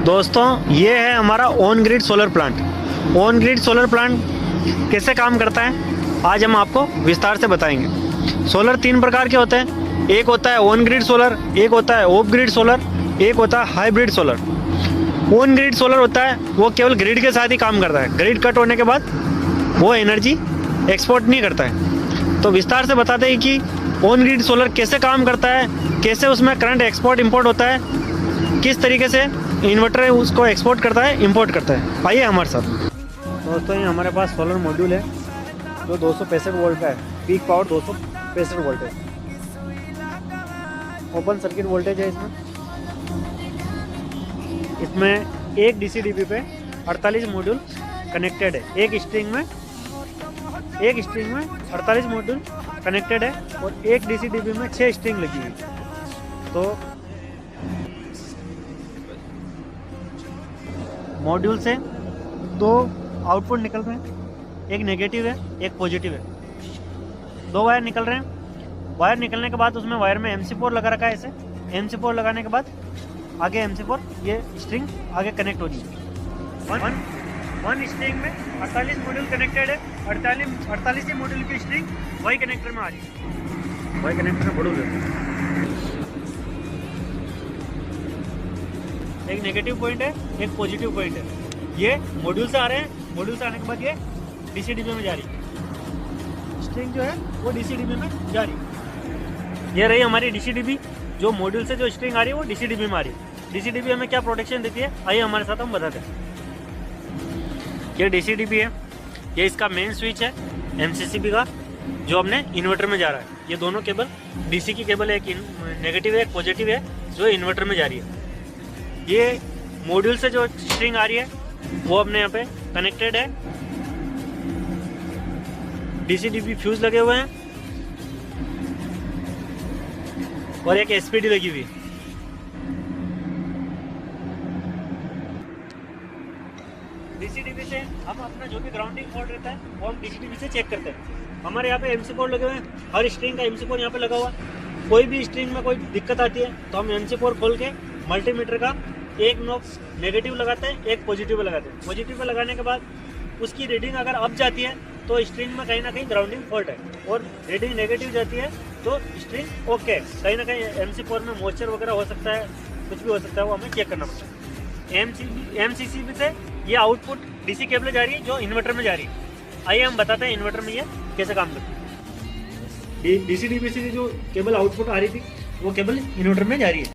दोस्तों ये है हमारा on grid solar plant. On grid solar plant कैसे काम करता है आज हम आपको विस्तार से बताएंगे। सोलर तीन प्रकार के होते हैं, एक होता है ऑन ग्रिड सोलर, एक होता है ऑफ ग्रिड सोलर, एक होता है hybrid solar. On grid solar होता है वो केवल ग्रिड के साथ ही काम करता है, ग्रिड कट होने के बाद वो एनर्जी एक्सपोर्ट नहीं करता है। तो विस्तार से बताते हैं कि ऑन ग्रिड सोलर कैसे काम करता है, कैसे उसमें करंट एक्सपोर्ट इंपोर्ट होता है, किस तरीके से इन्वर्टर उसको एक्सपोर्ट करता है इंपोर्ट करता है। आइए हमारे साथ। दोस्तों ये हमारे पास सोलर मॉड्यूल है जो 265 वोल्ट का है, पीक पावर 265 वोल्ट है। ओपन सर्किट वोल्टेज है इसमें एक डीसी-डीसी पे 48 मॉड्यूल कनेक्टेड है। एक स्ट्रिंग में 48 मॉड्यूल कनेक्टेड है और एक डीसी-डीसी में 6 स्ट्रिंग लगी हुई। तो मॉड्यूल से दो आउटपुट निकल रहे हैं, एक नेगेटिव है एक पॉजिटिव है। दो वायर निकल रहे हैं। वायर निकलने के बाद उसमें वायर में MC4 लगा रखा है। ऐसे MC4 लगाने के बाद आगे MC4 ये स्ट्रिंग आगे कनेक्ट हो रही है। वन स्ट्रिंग में 48 मॉड्यूल कनेक्टेड है। 48 मॉड्यूल की स्ट्रिंग वाई कनेक्टर में आ रही है। वाई कनेक्टर में मॉड्यूल है, एक नेगेटिव पॉइंट है एक पॉजिटिव पॉइंट है। ये मॉड्यूल से आ रहे हैं, मॉड्यूल से आने के बाद ये डीसी-डीसी में जा रही है। स्ट्रिंग जो है वो डीसी-डीसी में जा रही है। ये रही हमारी डीसी-डीसी, जो मॉड्यूल से जो स्ट्रिंग आ रही है वो डीसी-डीसी में आ रही है। डीसी-डीसी हमें क्या प्रोटेक्शन देती है आइए हमारे साथ हम बताते हैं। ये डीसी-डीसी है, ये इसका मेन स्विच है MCCB का जो अपने इन्वर्टर में जा रहा है। ये दोनों केबल डीसी की केबल है, एक नेगेटिव है एक पॉजिटिव है जो इन्वर्टर में जा रही है। ये मॉड्यूल से जो स्ट्रिंग आ रही है वो अपने यहाँ पे कनेक्टेड है। डीसी-डीसी फ्यूज लगे हुए हैं और एक SPD लगी हुई है। डीसी-डीसी से हम अपना जो भी ग्राउंडिंग फॉल्ट रहता है वो हम डीसी-डीसी से चेक करते हैं। हमारे यहाँ पे MC4 लगे हुए हैं, हर स्ट्रिंग का MC4 यहाँ पे लगा हुआ है। कोई भी स्ट्रिंग में कोई दिक्कत आती है तो हम MC4 खोल के मल्टीमीटर का एक नॉब नेगेटिव लगाते हैं एक पॉजिटिव लगाते हैं। पॉजिटिव पे लगाने के बाद उसकी रीडिंग अगर अप जाती है तो स्ट्रिंग में कहीं ना कहीं ग्राउंडिंग फॉल्ट है, और रीडिंग नेगेटिव जाती है तो स्ट्रिंग ओके है। कहीं ना कहीं MC4 में मॉइस्चर वगैरह हो सकता है, कुछ भी हो सकता है, वो हमें चेक करना पड़ता है। MCCB से ये आउटपुट डीसी केबल जा रही है जो इन्वर्टर में जा रही है। आइए हम बताते हैं इन्वर्टर में ये कैसे काम करती है। डीसी-डीसी से जो केबल आउटपुट आ रही थी वो केबल इन्वर्टर में जा रही है।